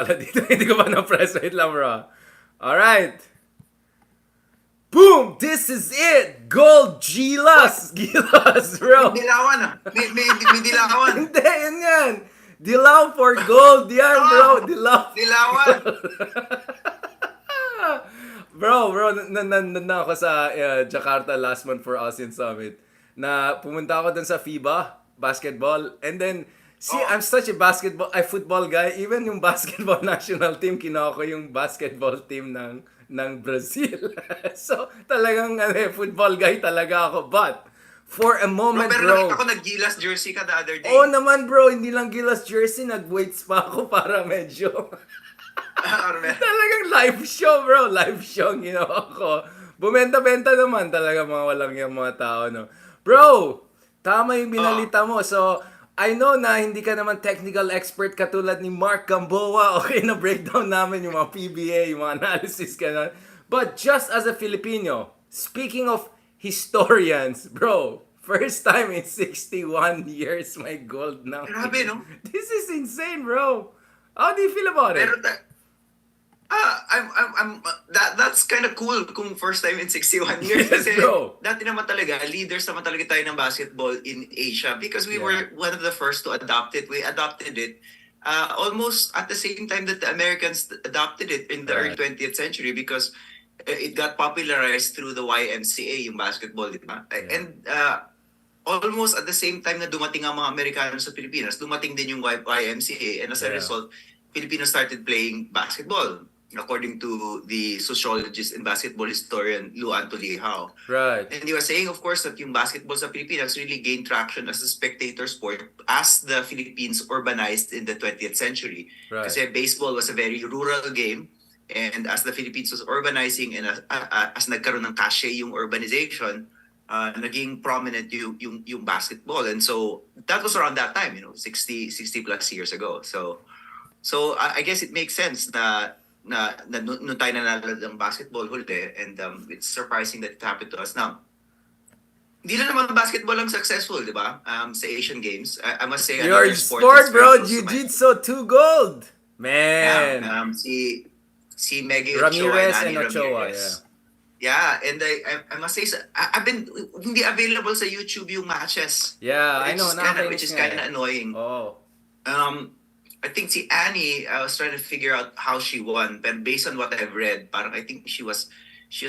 Wala dito, hindi ko pa na-press. Wait lang, bro. Alright. Boom! This is it! Gold What? Gilas! Gilas, May bro! dilawan ah. May dilawan. Hindi, yun yan! Dilaw for gold yan, bro! Ah, Dilaw for dilawan. gold! bro, na ako sa Jakarta last month for ASEAN Summit. Na pumunta ako dun sa FIBA basketball. And then, see, Oh, I'm such a football guy. Even yung basketball national team, kinuha ko yung basketball team ng Brazil. so, talagang football guy talaga ako. But, for a bro, moment, pero nakita bro, ko nag-Gilas jersey ka the other oo day. naman bro, hindi lang Gilas jersey, nag-weights pa ako para medyo Armel. talagang live show, bro. Live show ang ginawa ko. Bumenta-benta naman talaga mga walang yung mga tao, no. Bro, tama yung Oh, binalita mo. So, I know na hindi ka naman technical expert katulad ni Mark Gamboa. Okay na breakdown namin yung mga PBA, yung mga analysis ka na. But just as a Filipino, speaking of historians, bro, first time in 61 years may gold ng grabe Philippines. no? This is insane, bro. How do you feel about Pero it? that's kind of cool kung first time in 61 years Yes, kasi bro. dati naman talaga leaders naman talaga tayo ng basketball in Asia because we Yeah. were one of the first to adopt it. We adopted it almost at the same time that the Americans adopted it in the early Right. 20th century because it got popularized through the YMCA, yung basketball, di ba? Yeah. And almost at the same time na dumating ang mga Amerikano sa Pilipinas, dumating din yung YMCA and as a Yeah. result, Filipinos started playing basketball according to the sociologist and basketball historian Luan Tolihao. Right. And he was saying, of course, that yung basketball sa Pilipinas really gained traction as a spectator sport as the Philippines urbanized in the 20th century. Right. Kasi baseball was a very rural game. And as the Philippines was urbanizing and as nagkaroon ng kashe yung urbanization, naging prominent yung basketball. And so that was around that time, 60 plus years ago. So I guess it makes sense na nung tayo nanalo ng basketball huli and it's surprising that it happened to us now. Hindi na naman basketball ang successful, di ba? Sa Asian Games. I must say Your another sport sport, that's very bro. close to my heart. Jiu-jitsu, 2 gold. Yeah, Man. si Meggy Ochoa and Ramirez and Annie Ochoa, yeah. Ramirez. Yeah, and I must say, I've been hindi available sa YouTube yung matches, Yeah, I know. which Nakakainis is nga kind eh. of annoying. Oh. I think si Annie, I was trying to figure out how she won, but based on what I've read, parang I think she was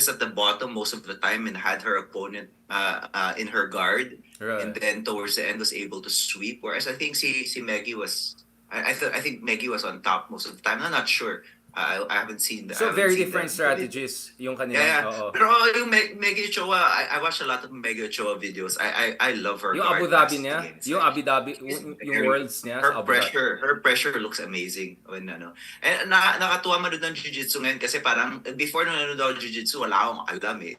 at the bottom most of the time and had her opponent in her guard, and Right. then towards the end was able to sweep. Whereas I think si Maggie was, I think Maggie was on top most of the time. I'm not sure. I haven't seen the. So, I haven't very seen different the video. strategies yung Yeah, kanila. yeah. Oo. Pero yung Maggie Ochoa, I watched a lot of Maggie Ochoa videos. I love her Yung Abu guard Dhabi passing niya, game. yung Abu Dhabi, She's yung very, worlds niya sa Abu Dhabi. her pressure looks amazing when ano. And nakatuwa man doon ng jiu-jitsu ngayon kasi parang before nung nanonood ako jiu-jitsu, wala akong alam eh.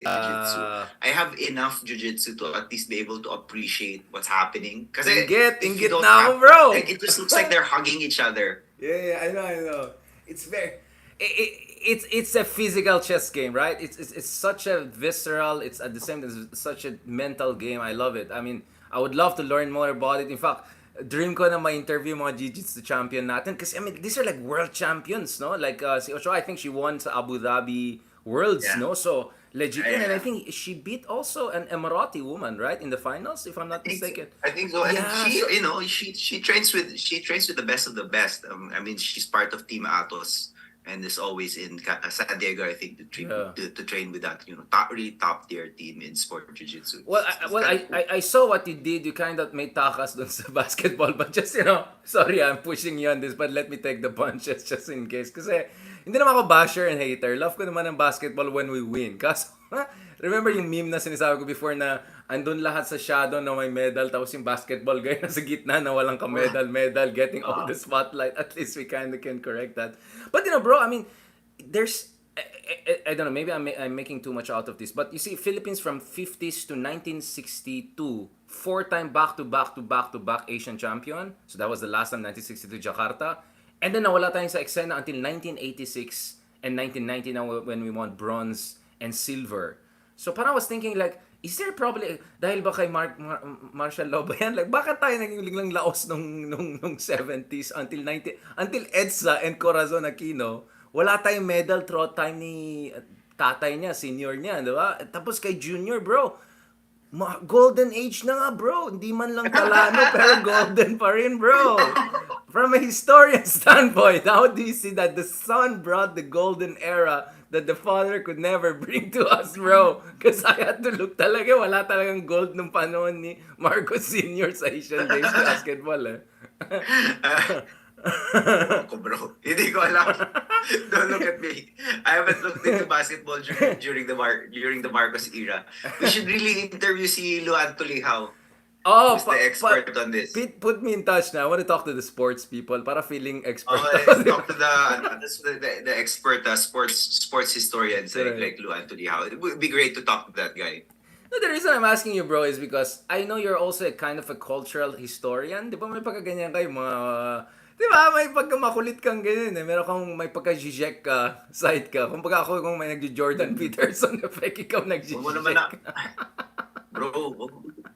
Jiu-jitsu. Ah, I have enough jiu-jitsu to at least be able to appreciate what's happening. Kasi if you inggit don't na ako, have, bro. like, it just looks like they're hugging each other. Yeah, I know. It's very, it's a physical chess game, right? It's such a visceral. It's at the same time it's such a mental game. I love it. I mean, I would love to learn more about it. In fact, dream ko na ma-interview mga jiu-jitsu champion natin kasi I mean these are like world champions, no? Like si Ochoa, I think she won sa Abu Dhabi Worlds, Yeah. no? So legit yun. And I Yeah. think she beat also an Emirati woman, right, in the finals, if I'm not mistaken. I think so. And Yeah, she, so- she trains with the best of the best. I mean, she's part of Team Atos and is always in San Diego, I think, Yeah. to train with that, really top tier team in sport jiu-jitsu. Well, It's kinda cool. I saw what you did. You kind of made takas dun sa basketball. But just, sorry, I'm pushing you on this. But let me take the punches just in case. Kasi, hindi naman ako basher and hater. Love ko naman ang basketball when we win. Kaso, remember yung meme na sinasabi ko before na andun lahat sa shadow na may medal. Tapos yung basketball guy nasa gitna na walang medal, getting all the spotlight. At least we kind of can correct that. But, bro, I mean, there's I don't know, maybe I'm making too much out of this. But you see, Philippines from 50s to 1962, four-time back-to-back Asian champion. So that was the last time, 1962 Jakarta. And then nawala tayong sa eksena until 1986 and 1990 na when we won bronze and silver. So parang I was thinking like, is there probably, dahil ba kay Martial Law ba yan? Like, bakit tayo naging biglang laos nung 70s until 90, until EDSA and Corazon Aquino, wala tayong medal throughout time ni tatay niya, senior niya, di ba? Tapos kay junior, bro, golden age na nga, bro. Hindi man lang talano, pero golden pa rin, bro. From a historian standpoint, how do you see that the son brought the golden era that the father could never bring to us, bro? Because I had to look talaga, wala talagang gold nung panahon ni Marcos Sr. sa Asian Games basketball, eh. Ewan ko, bro. Hindi ko alam. Don't look at me. I haven't looked into basketball during the Marcos era. We should really interview si Luan Tulihao, Oh, who's the expert on this. Pete, put me in touch na. I want to talk to the sports people para feeling expert Let's ako. talk to the expert sports historians like Luan Tulihao. It would be great to talk to that guy. No, the reason I'm asking you, bro, is because I know you're also a kind of a cultural historian. Di ba may pagkaganyan kayo, mga... Di ba, may pagkamakulit kang ganyan eh. Meron kang may pagka-jijek ka, side ka. Kung pagka ako kung may nag-Jordan Peterson effect, ikaw Huwag mo naman na, nag-jijek. bro,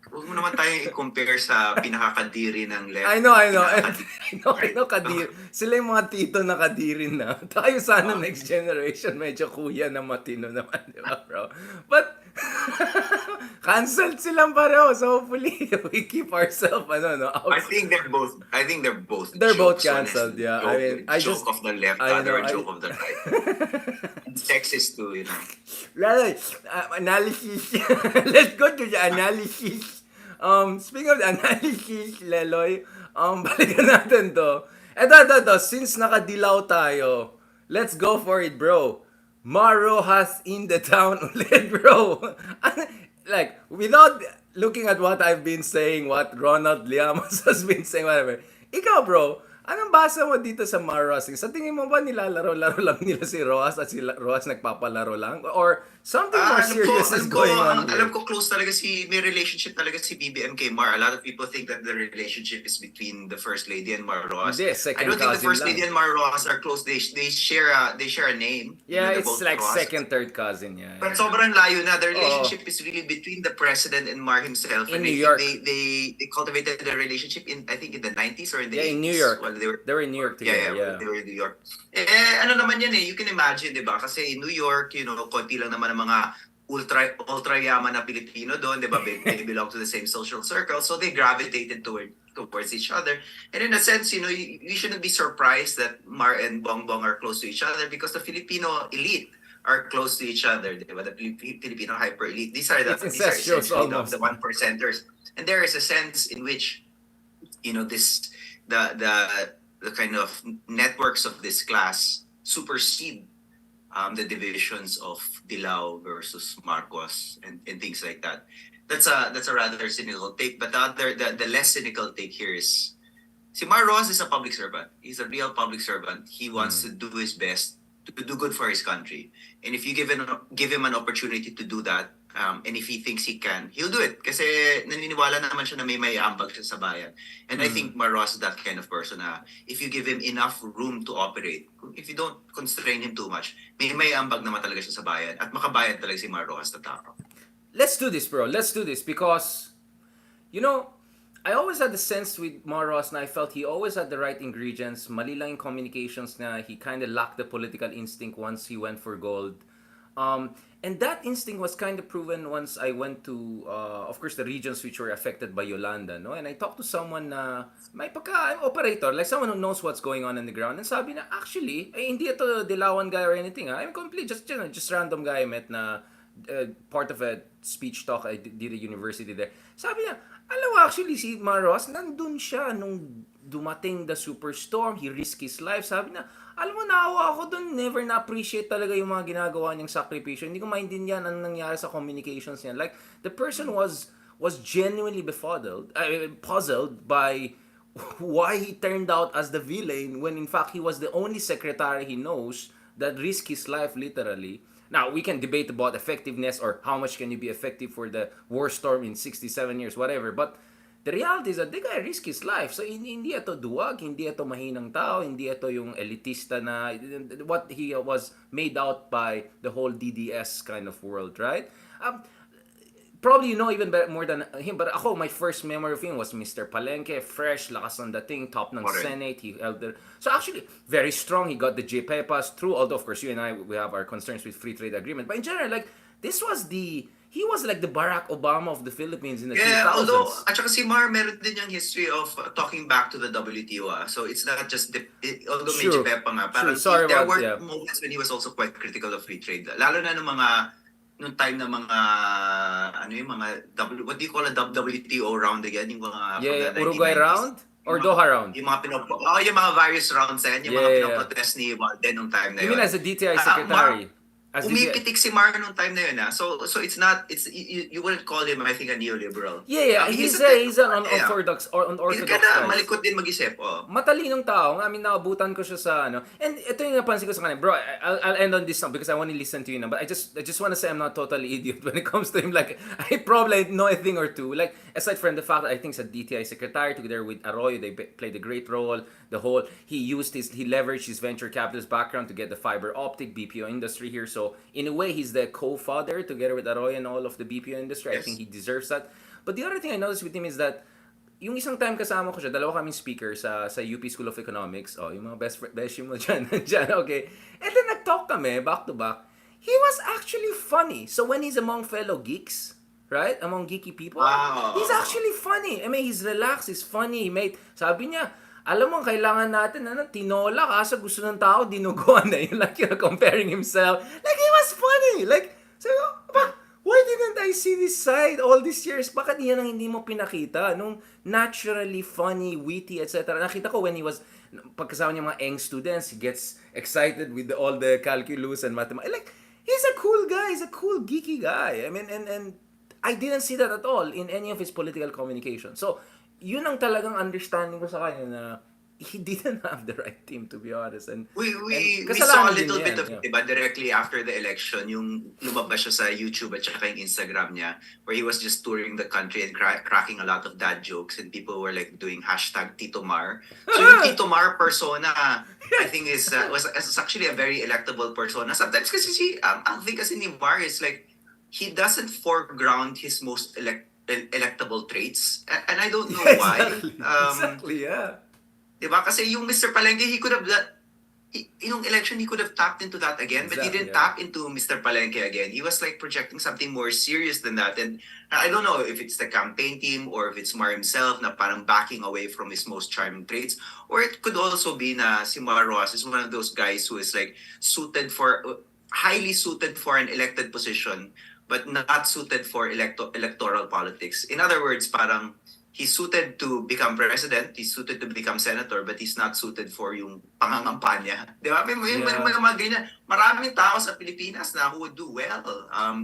huwag mo naman tayong i-compare sa pinakakadiri ng left. I know. I know, kadiri. Sila yung mga tito na kadiri na. Tayo sana next generation, medyo kuya na matino naman, di ba, bro? But, cancelled silang pareho. So, hopefully, we keep ourselves, out. I think they're both. They're both jokes, cancelled, honestly. yeah. Joke, I mean, I joke just... of the left, I other know, joke of the right. And sexist too, Right. Analysis. Let's go to the analysis. Speaking of the analysis, Leloy, balikan natin to. Eto. Since nakadilaw tayo, let's go for it, bro. Maro has in the town ulit, bro. Like, without looking at what I've been saying, what Ronald Llamas has been saying, whatever. Ikaw, bro, anong basa mo dito sa Maro? Sa tingin mo ba nilalaro-laro lang nila si Roas at si Roas nagpapalaro lang? Or something more serious is going on here? Alam ko close talaga may relationship talaga si BBM kay Mar. A lot of people think that the relationship is between the First Lady and Mar Roas. Hindi, second I don't think the cousin First lang. Lady and Mar Roas are close. They share a name. Yeah, They're it's both like Roas. second, third cousin, yeah. But sobrang layo na. The relationship is really between the president and Mar himself. In And New York. They cultivated the relationship in, I think, in the 90s or in the 80s. In New York. While They were in New York together, yeah. They were in New York. Ano naman yan you can imagine, di ba? Kasi in New York, konti lang naman ang mga ultra yaman na Pilipino doon, di ba? They belong to the same social circle, so they gravitated towards each other. And in a sense, you shouldn't be surprised that Mar and Bongbong are close to each other because the Filipino elite are close to each other, di ba? The Filipino hyper elite. These are essentially the one percenters. And there is a sense in which, this the kind of networks of this class supersede the divisions of Dilao versus Marcos and things like that. That's a rather cynical take. But the less cynical take here is, si Mar Rojas is a public servant. He's a real public servant. He wants to do his best to do good for his country. And if you give him an opportunity to do that, and if he thinks he can, he'll do it. Kasi naniniwala naman siya na may ambag siya sa bayan. And I think Mar Rojas is that kind of person na if you give him enough room to operate, if you don't constrain him too much, may ambag naman talaga siya sa bayan. At makabayan talaga si Mar Rojas na tao. Let's do this, bro. Let's do this because, I always had the sense with Mar Rojas na I felt he always had the right ingredients. Mali lang yung communications na he kind of lacked the political instinct once he went for gold. And that instinct was kind of proven once I went to, of course, the regions which were affected by Yolanda, no? And I talked to someone na may operator, like someone who knows what's going on the ground. And sabi na, actually, hindi ito Dilawan guy or anything. I'm complete, just random guy I met na part of a speech talk I did at university there. Sabi niya, alam mo, actually, si Maros, nandun siya nung dumating the superstorm. He risked his life. Sabi niya, alam mo, naawa ako dun. Never na-appreciate talaga yung mga ginagawa niyang sakripisyo. Hindi ko maintindihan anong nangyari sa communications niya. Like, the person was genuinely puzzled by why he turned out as the villain when in fact he was the only secretary he knows that risked his life literally. Now, we can debate about effectiveness or how much can you be effective for the war storm in 67 years, whatever. But the reality is that the guy risked his life. So, hindi ito duwag, hindi ito mahinang tao, hindi ito yung elitista na what he was made out by the whole DDS kind of world, right? probably you know even more than him, but ako, my first memory of him was Mr. Palenque, fresh, lakas ng dating, top ng Correct. Senate, he held the... So actually, very strong, he got the JPE pass through, although of course you and I, we have our concerns with free trade agreement, but in general, like, he was like the Barack Obama of the Philippines in the 2000s. Although, at saka si Mar, meron din yung history of talking back to the WTO. So it's not just, although True. medyo pepa nga, True. parang Sorry there about- were yeah. moments when he was also quite critical of free trade. Lalo na nung time na mga, what do you call a WTO round again? Yung mga Yeah, from the Uruguay 1990s. round? Or Doha round? Yung mga yung mga various rounds yan, yung mga Yeah. pinoprotest ni Walden nung time na You yun. mean as a DTI secretary? As DTI... Umipitik si Mar nung time na yun. So it's not, you wouldn't call him, I think, a neoliberal. Yeah, he's an unorthodox or unorthodox He's guy. malikot din mag-isip. Matalinong tao. I mean, naabutan ko siya sa ano. And ito yung napansin ko sa kanya. Bro, I'll end on this now because I want to listen to you now. But I just want to say I'm not totally idiot when it comes to him. Like, I probably know a thing or two. Like, aside from the fact that I think he's a DTI secretary together with Arroyo, they played a great role. He leveraged his venture capitalist background to get the fiber optic BPO industry here. So, in a way, he's the co-father together with Arroyo and all of the BPO industry. Yes. I think he deserves that. But the other thing I noticed with him is that yung isang time kasama ko siya, dalawa kaming speaker sa UP School of Economics. Oh, yung mga beshi mo dyan, okay. And then nag-talk kami, back to back. He was actually funny. So when he's among fellow geeks, right? Among geeky people, Wow. he's actually funny. I mean, he's relaxed, he's funny. Sabi niya, alam mo, kailangan natin tinola kasi gusto ng tao, dinuguan na yun. Like, comparing himself. Like, he was funny. Like, sabi ko, why didn't I see this side all these years? Bakit yan ang hindi mo pinakita? Nung naturally funny, witty, etc. Nakita ko when he was, pagkasama niya mga eng students, he gets excited with all the calculus and mathematics. Like, he's a cool guy. He's a cool, geeky guy. I mean, and I didn't see that at all in any of his political communication. So, yun ang talagang understanding ko sa kanya na he didn't have the right team, to be honest. And we kasalanan saw a din little yan, bit of yeah. diba, directly after the election, yung lumabas siya sa YouTube at saka yung Instagram niya, where he was just touring the country and cracking a lot of dad jokes, and people were like doing hashtag Tito Mar. So yung Tito Mar persona, I think was actually a very electable persona. Sometimes kasi ang thing kasi ni Mar is like, he doesn't foreground his most electable traits, and I don't know why. Exactly, yeah. Diba? Kasi yung Mr. Palengke, he could have yung election, he could have tapped into that again, but he Exactly, didn't yeah. tap into Mr. Palenque again. He was like projecting something more serious than that, and I don't know if it's the campaign team or if it's Mar himself na parang backing away from his most charming traits, or it could also be na si Mar Roxas is one of those guys who is like highly suited for an elected position, but not suited for electoral politics. In other words, parang he's suited to become president, he's suited to become senator, but he's not suited for yung pangangampanya. Di ba? May mga ganyan. Maraming tao sa Pilipinas na who would do well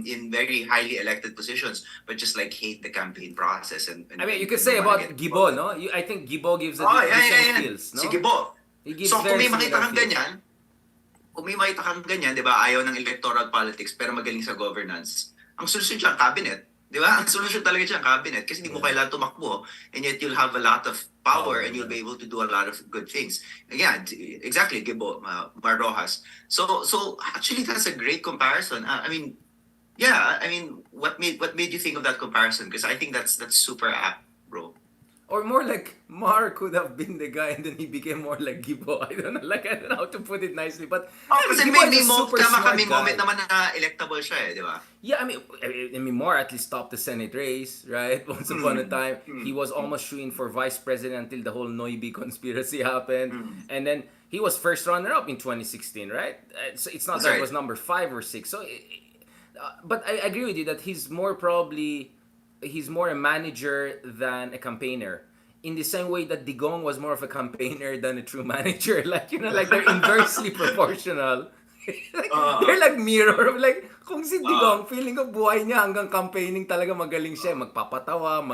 in very highly elected positions, but just like hate the campaign process. And I mean, you could say about Gibo, no? I think Gibo gives a different feels, no? Si Gibo. He gives So kung very may makita similar kang feels. ganyan, di ba, ayaw ng electoral politics pero magaling sa governance, ang solusyon siya ang cabinet. Di ba? Ang solusyon talaga siya ang cabinet kasi hindi mo kailangan tumakbo, and yet you'll have a lot of power and you'll be able to do a lot of good things. Again, exactly, Gibo, Mar Roxas. So actually that's a great comparison. I mean, what made you think of that comparison? Because I think that's super apt, bro. Or more like, Mar could have been the guy and then he became more like Gibo. I don't know how to put it nicely. But Kasi Gibo may is a super smart guy. moment naman na electable siya di ba? Yeah, I mean, Mar at least stopped the Senate race, right? Once upon a time, he was almost shooing for vice president until the whole Noibi conspiracy happened. And then he was first runner-up in 2016, right? So it's not That's that right. it was number 5 or 6. So, but I agree with you that he's more a manager than a campaigner. In the same way that Digong was more of a campaigner than a true manager. Like, like they're inversely proportional. They're like mirror of like, kung si Digong, feeling ko buhay niya hanggang campaigning talaga magaling siya. Magpapatawa,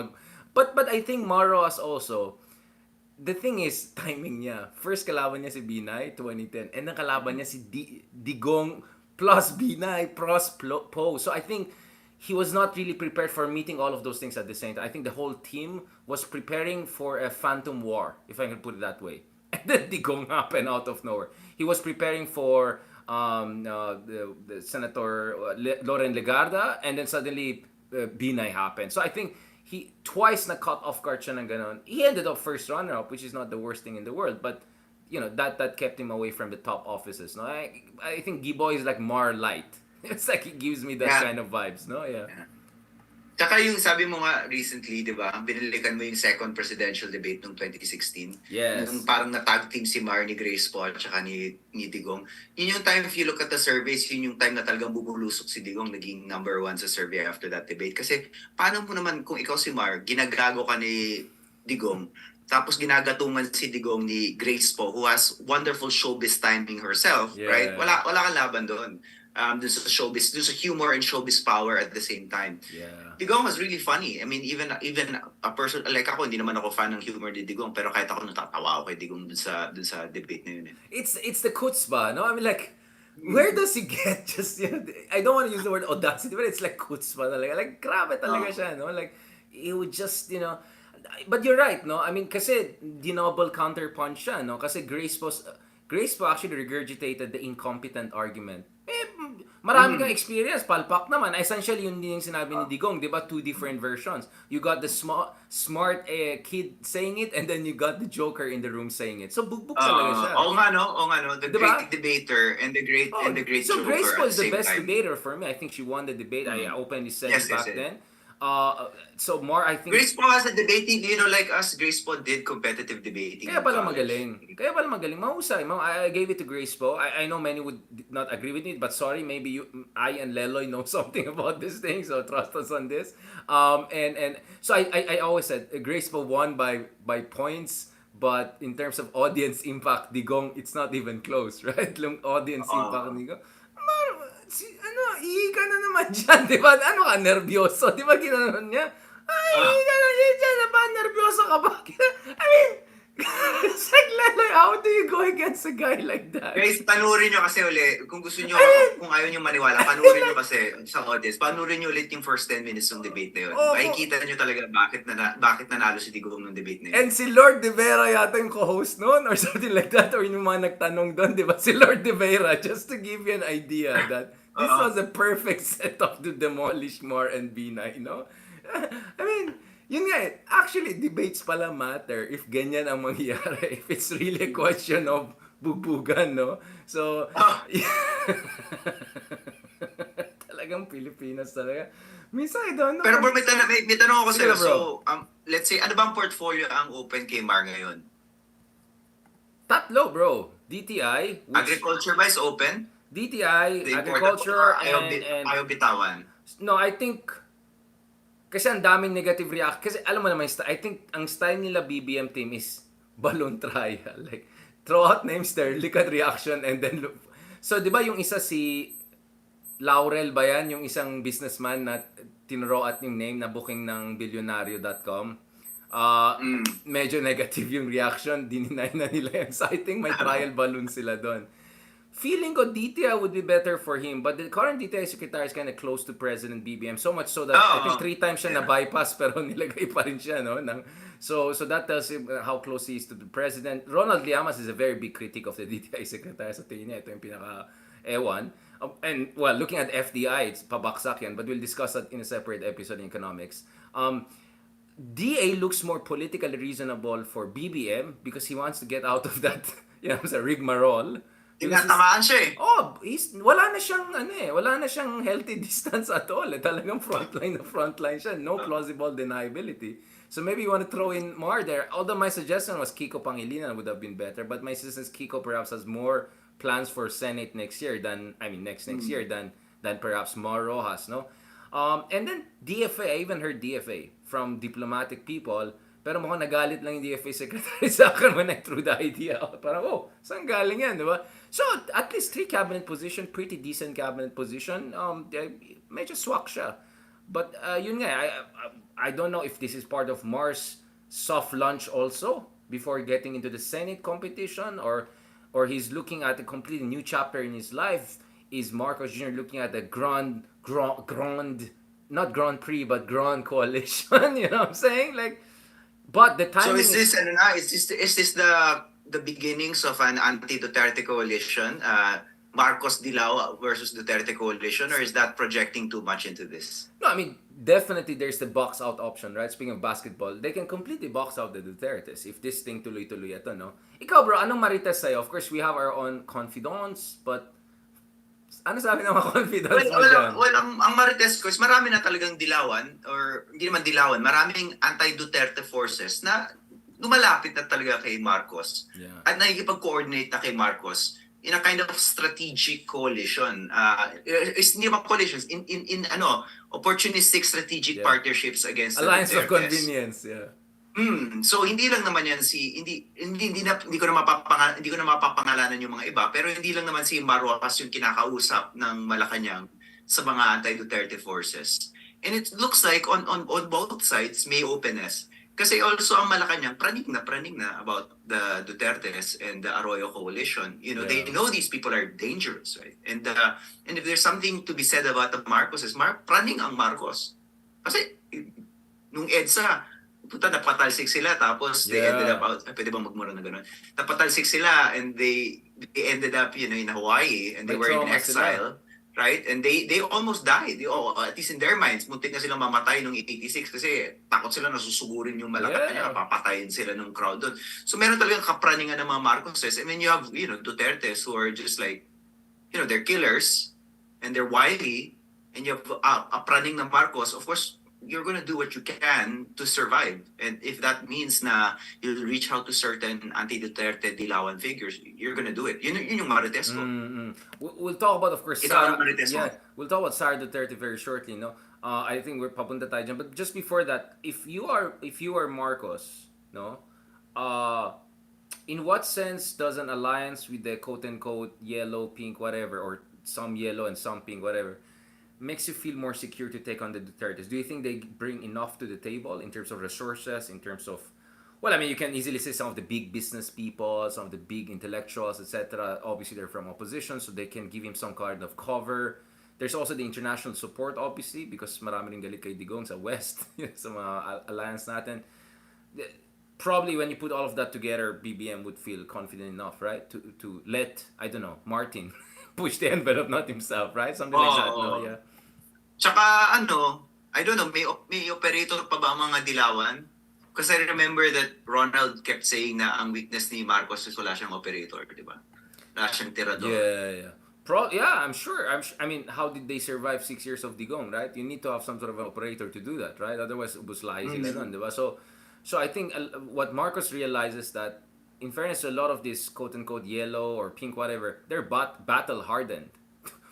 But I think Maros also, the thing is, timing niya. First kalaban niya si Binay, 2010. And ang kalaban niya si Digong plus Binay plus Poe. So I think he was not really prepared for meeting all of those things at the same time. I think the whole team was preparing for a phantom war, if I can put it that way. And then Digong happened out of nowhere. He was preparing for the Senator Loren Legarda, and then suddenly Binay happened. So I think he twice na cut off guard siya ng ganon. He ended up first runner-up, which is not the worst thing in the world, but that kept him away from the top offices. No, I think Giboy is like Mar light. It's like he gives me that Yeah. kind of vibes. No, yeah. Tsaka yung sabi mo nga recently, di ba, binalikan mo yung second presidential debate noong 2016. Yes. Nung parang na-tag team si Mar ni Grace Paul tsaka ni Digong. Yun yung time, if you look at the surveys, yun yung time na talagang bubulusok si Digong, naging number 1 sa survey after that debate. Kasi paano mo naman kung ikaw si Mar, ginagago ka ni Digong, tapos ginagatungan si Digong ni Grace Paul, who has wonderful showbiz timing herself, Yeah. right? Wala kang laban doon. Dun sa showbiz, dun sa humor and showbiz power at the same time. Yeah. Digong was really funny. I mean, even a person like ako, hindi naman ako fan ng humor ni Digong, pero kahit ako natatawa ako kay Digong dun sa debate na yun. It's the chutzpah, no? I mean, like, where does he get just, I don't want to use the word audacity, but it's like chutzpah talaga. Like, grabe talaga siya, no? Like, he would just, but you're right, no? I mean, kasi dinoble counterpunch siya, no? Kasi Grace Po actually regurgitated the incompetent argument. Marami kang experience, palpak naman. Essentially, yun din yung sinabi ni Digong, di ba? 2 different versions. You got the smart kid saying it, and then you got the joker in the room saying it. So, bugbog talaga siya. Oo nga no. The Diba? great debater and the great So joker Grace at was the the same best time. debater for me. I think she won the debate. I openly said Yes, it back yes. then. So more, I think... Grace Paul as a debating, like us, Grace Paul did competitive debating. Kaya pala in college. magaling. Mahusay. I gave it to Grace Po. I know many would not agree with it, but sorry, maybe I and Leloy know something about this thing, so trust us on this. And so I always said Grace Po won by points, but in terms of audience impact, Digong, it's not even close, right? Yung audience impact ni Digong. Ika na naman dyan, di ba? Ano ka, nervyoso? Di ba ginanon niya? Ika na dyan, ba? Nervyoso ka ba? I mean, it's like, Leloy, how do you go against a guy like that? Guys, panurin nyo kasi uli. Kung gusto nyo, kung ayaw nyo maniwala, panurin nyo kasi sa audience. Panurin nyo ulit yung first 10 minutes ng debate na yun. Makikita nyo talaga bakit nanalo si Digong ng debate na yun. And si Lord De Vera yata yung co-host noon or something like that, or yung mga nagtanong doon, di ba? Si Lord De Vera, just to give you an idea that this was a perfect setup to demolish Mar and Binay, no? I mean, yun nga actually, debates pala matter if ganyan ang mangyayari. If it's really a question of bugbugan, no? So, talagang Pilipinas talaga. Minsan, I don't know. Pero bro, may tanong ako Sige, sa'yo. bro. So, let's say, ano bang portfolio ang open kay Mar ngayon? Tatlo, bro. DTI, which... Agriculture ba is open? DTI, The agriculture, important- and... ayaw bitawan. No, I think... Kasi ang daming negative reaction. Kasi alam mo naman, I think ang style nila BBM team is balloon trial. Like, throw out names there, look at reaction, and then look. So, di ba yung isa si Laurel ba yan? Yung isang businessman na tinrow at yung name na booking ng bilyonaryo.com. Medyo negative yung reaction. Dininay na nila yan. So, I think may trial balloon sila doon. Feeling ko DTI would be better for him, but the current DTI secretary is kind of close to President BBM, so much so that I think 3 times siya na-bypass pero nilagay pa rin siya, no? So that tells him how close he is to the president. Ronald Llamas is a very big critic of the DTI secretary. Sa tingin niya, ito yung pinaka-ewan. And, well, looking at FDI, it's pabaksak yan, but we'll discuss that in a separate episode in economics. DA looks more politically reasonable for BBM because he wants to get out of that, rigmarole. Tinatamaan siya Wala na siyang healthy distance at all. Talagang frontline siya. No plausible deniability. So maybe you want to throw in Mar there. Although my suggestion was Kiko Pangilinan would have been better, but my suggestion is Kiko perhaps has more plans for Senate next year than perhaps Mar Rojas, no? And then DFA, I even heard DFA from diplomatic people. Pero mukhang nagalit lang yung DFA secretary sa akin when I threw the idea out. Parang, saan galing yan, di ba? So, at least 3 cabinet position, pretty decent cabinet position. Medyo swak siya. But, yun nga, I don't know if this is part of Mar's soft launch also before getting into the Senate competition or he's looking at a completely new chapter in his life. Is Marcos Jr. looking at the grand, not Grand Prix, but Grand Coalition, you know what I'm saying? Like, but the timing So is this the beginnings of an anti-Duterte coalition, Marcos Dilao versus Duterte coalition, or is that projecting too much into this? No, I mean, definitely there's the box out option, right? Speaking of basketball, they can completely box out the Dutertes if this thing tuloy-tuloy ito, no? Ikaw, bro, anong marites sa'yo? Of course, we have our own confidants, but ano sabi ng mga confidants mo dyan? Ang Marites ko is marami na talagang dilawan or hindi naman dilawan, maraming anti-Duterte forces na lumalapit na talaga kay Marcos at nakikipag-coordinate na kay Marcos in a kind of strategic coalition. Is hindi naman coalitions, in opportunistic strategic partnerships against Alliance the of Dutertes. convenience, yeah. So hindi lang naman yan hindi ko na mapapangalanan yung mga iba, pero hindi lang naman si Roxas yung kinakausap ng Malacanang sa mga anti-Duterte forces. And it looks like on both sides may openness. Kasi also ang Malacanang praning na about the Dutertes and the Arroyo coalition. You know, they know these people are dangerous, right? And if there's something to be said about the Marcoses, praning ang Marcos. Kasi nung EDSA napatalsik sila tapos they ended up out, pwede bang magmura na gano'n? Napatalsik sila and they ended up, in Hawaii and they were in exile, right? And they almost died. At least in their minds, muntik na silang mamatay nung 86 kasi takot sila nasusugurin yung Malacanang, papatayin sila ng crowd doon. So meron talagang kapraningan ng mga Marcoses. And then you have, Dutertes who are just like, they're killers and they're wily, and you have a praning ng Marcos. Of course, you're gonna do what you can to survive. And if that means na you'll reach out to certain anti-Duterte dilawan figures, you're gonna do it. Yun yung Marites ko. We'll talk about, of course, Ikaw Sara. ang Marites mo. We'll talk about Sara Duterte very shortly, no? I think we're papunta tayo dyan. But just before that, if you are Marcos, no? In what sense does an alliance with the quote-unquote yellow, pink, whatever, or some yellow and some pink, whatever, makes you feel more secure to take on the Dutertes? Do you think they bring enough to the table in terms of resources, in terms of, well, I mean, you can easily say some of the big business people, some of the big intellectuals, etc. Obviously, they're from opposition, so they can give him some kind of cover. There's also the international support, obviously, because marami rin galit kay Digong sa West, sa mga alliance natin. Probably when you put all of that together, BBM would feel confident enough, right? To let, I don't know, Martin push the envelope, not himself, right? Something like that, no? Yeah. Tsaka I don't know, may operator pa ba ang mga dilawan? Because I remember that Ronald kept saying na ang weakness ni Marcos is wala siyang operator, di ba? Wala siyang tirador. Yeah. I'm sure. I mean, how did they survive 6 years of Digong, right? You need to have some sort of an operator to do that, right? Otherwise, buslahi sila nun, di ba? So I think what Marcos realizes that, in fairness to a lot of this quote-unquote yellow or pink, whatever, they're battle-hardened.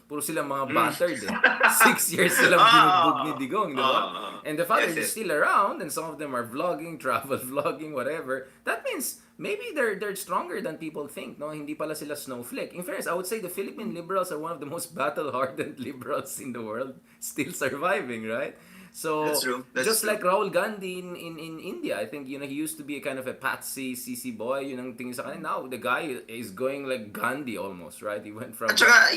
Puro silang mga battered eh. 6 years silang binugbog ni Digong, di ba? And the fact that he's still around, and some of them are vlogging, travel vlogging, whatever, that means maybe they're stronger than people think, no? Hindi pala sila snowflake. In fairness, I would say the Philippine liberals are one of the most battle-hardened liberals in the world, still surviving, right? So, That's true. Just like Rahul Gandhi in India, I think, he used to be a kind of a patsy, CC boy, yun ang tingin sa kanya. Now, the guy is going like Gandhi almost, right? He went from... At saka,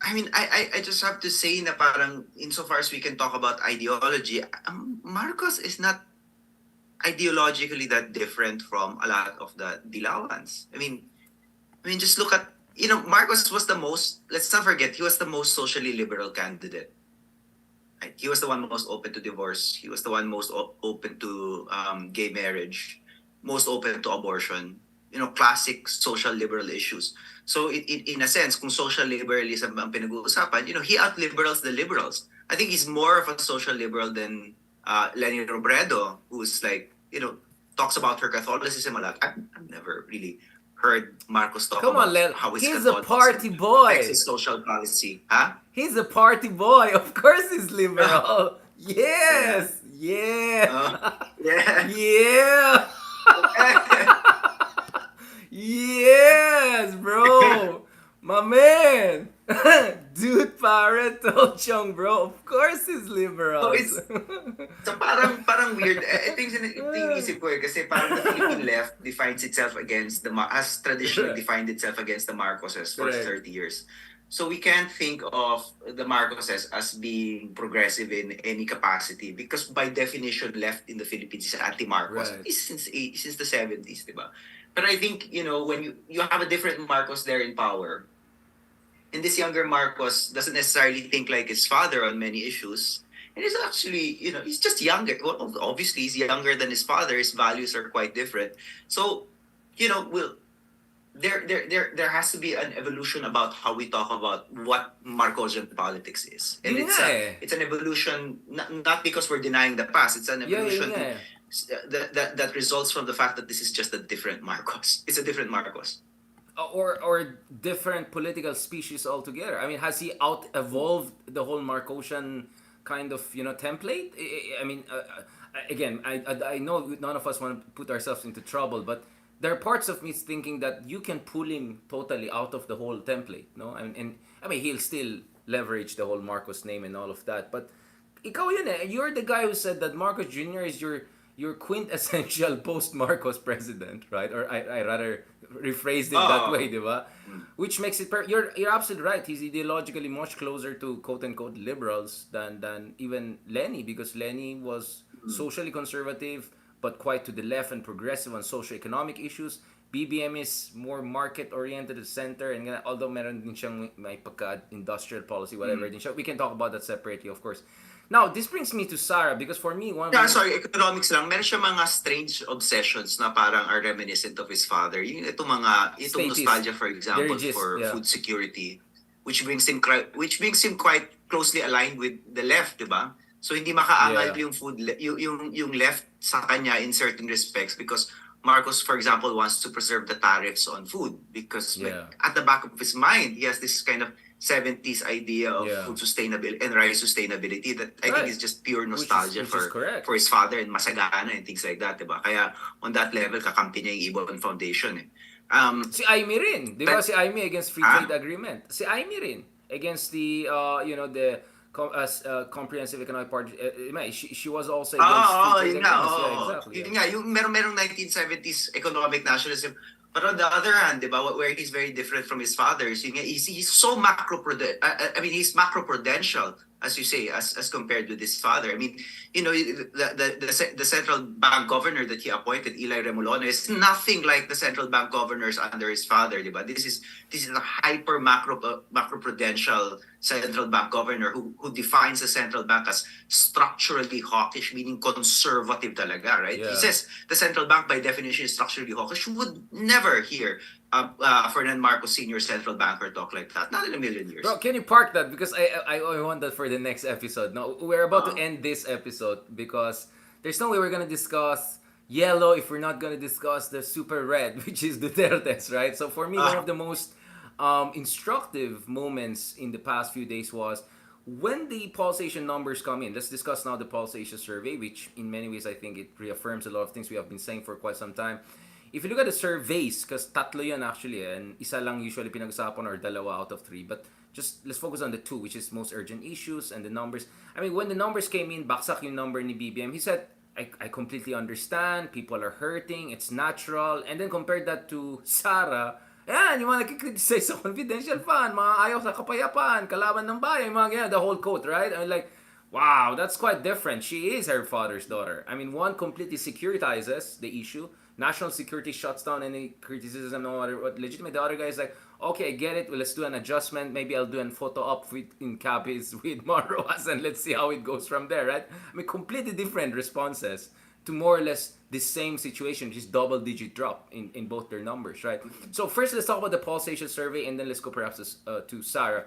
I mean, I just have to say na parang insofar as we can talk about ideology, Marcos is not ideologically that different from a lot of the Dilawans. I mean, just look at, Marcos was the most, let's not forget, he was the most socially liberal candidate. Right? He was the one most open to divorce. He was the one most open to gay marriage, most open to abortion. Classic social liberal issues. So in a sense, kung social liberalism ang pinag-uusapan, he out-liberals the liberals. I think he's more of a social liberal than Lenny Robredo, who's like, talks about her Catholicism a lot. I've never really heard Marcos talk about how he's a party boy. Affects his social policy. Huh? He's a party boy. Of course he's liberal. Yes. Yeah. Yeah. Yes, bro. My man. Dude, Pareto Chong, bro. Of course he's liberal. So parang weird. Ito yung inisip ko kasi parang the Philippine left defines itself against has traditionally defined itself against the Marcoses for 30 years. So we can't think of the Marcoses as being progressive in any capacity because by definition, left in the Philippines is anti-Marcos since the 70s, diba? But I think, when you have a different Marcos there in power, and this younger Marcos doesn't necessarily think like his father on many issues, And he's actually, he's just younger. Well, obviously, he's younger than his father. His values are quite different. So, will there has to be an evolution about how we talk about what Marcosian politics is, and Yun nga eh. it's an evolution not because we're denying the past. It's an Yeah, yun evolution nga eh. that results from the fact that this is just a different Marcos. It's a different Marcos. Or different political species altogether. I mean, has he out evolved the whole Marcosian kind of template? I mean, again, I know none of us want to put ourselves into trouble, but there are parts of me thinking that you can pull him totally out of the whole template, no? And I mean, he'll still leverage the whole Marcos name and all of that, but ikaw yun eh. You're the guy who said that Marcos Jr. is your quintessential post-Marcos president, right? Or I rather rephrased it that way, di ba? Which makes it you're absolutely right. He's ideologically much closer to quote-unquote liberals than even Lenny, because Lenny was socially conservative but quite to the left and progressive on socio-economic issues. BBM is more market-oriented at center, and although meron din siyang may pagka-industrial policy, whatever din siya, we can talk about that separately, of course. Now, this brings me to Sara, because for me, one of Yeah, the sorry, economics lang. Meron siya mga strange obsessions na parang are reminiscent of his father. Itong Statist. nostalgia, for example, Dirigist, for yeah. food security, which brings him quite closely aligned with the left, di ba? So hindi makaangal Yeah. yung yung left sa kanya in certain respects, because Marcos, for example, wants to preserve the tariffs on food because Yeah. at the back of his mind, he has this kind of 70s idea of Yeah. food sustainability and rice sustainability that I think Right. is just pure Which is nostalgia correct. for his father and masagana and things like that, diba? Kaya on that level, kakampi niya yung Ibon Foundation. Eh. Si Aimee rin. Di ba But- si Aimee against free Ah? trade agreement? Si Aimee rin against the, the comprehensive economic party. She was also against free trade yun nga. agreements. Yeah, Oo. exactly. Yun nga, yung merong 1970s economic nationalism. But on the other hand, di ba, where he's very different from his father, yun nga, he's so he's macro-prudential, as you say, as compared with his father. I mean, the central bank governor that he appointed, Eli Remolona, is nothing like the central bank governors under his father, di ba? This is a hyper macro-prudential central bank governor who defines the central bank as structurally hawkish, meaning conservative talaga, right? Yeah. He says the central bank by definition is structurally hawkish. You would never hear Ferdinand Marcos Sr. central banker talk like that. Not in a million years. Bro, can you park that? Because I want that for the next episode. No, we're about to end this episode because there's no way we're gonna discuss yellow if we're not gonna discuss the super red, which is Duterte's, right? So for me, one of the most instructive moments in the past few days was when the pulsation numbers come in. Let's discuss now the pulsation survey, which in many ways I think it reaffirms a lot of things we have been saying for quite some time. If you look at the surveys, because tatlo yun actually, and isa lang usually pinag-usapan or dalawa out of three, but just let's focus on the two, which is most urgent issues and the numbers. I mean, when the numbers came in, baksak yung number ni BBM, he said, I completely understand, people are hurting, it's natural, and then compared that to Sara, yan, yung mga nakikriticize sa confidential fund, mga ayaw sa kapayapaan, kalaban ng bayan, yung mga ganyan, the whole quote, right? I mean, like, wow, that's quite different. She is her father's daughter. I mean, one completely securitizes the issue. National security shuts down any criticism, no matter what legitimate. The other guy is like, okay, I get it. Well, let's do an adjustment. Maybe I'll do a photo op in copies with Roxas and let's see how it goes from there, right? I mean, completely different responses to more or less the same situation, just double-digit drop in both their numbers, right? So first, let's talk about the pulsation survey, and then let's go perhaps to Sara.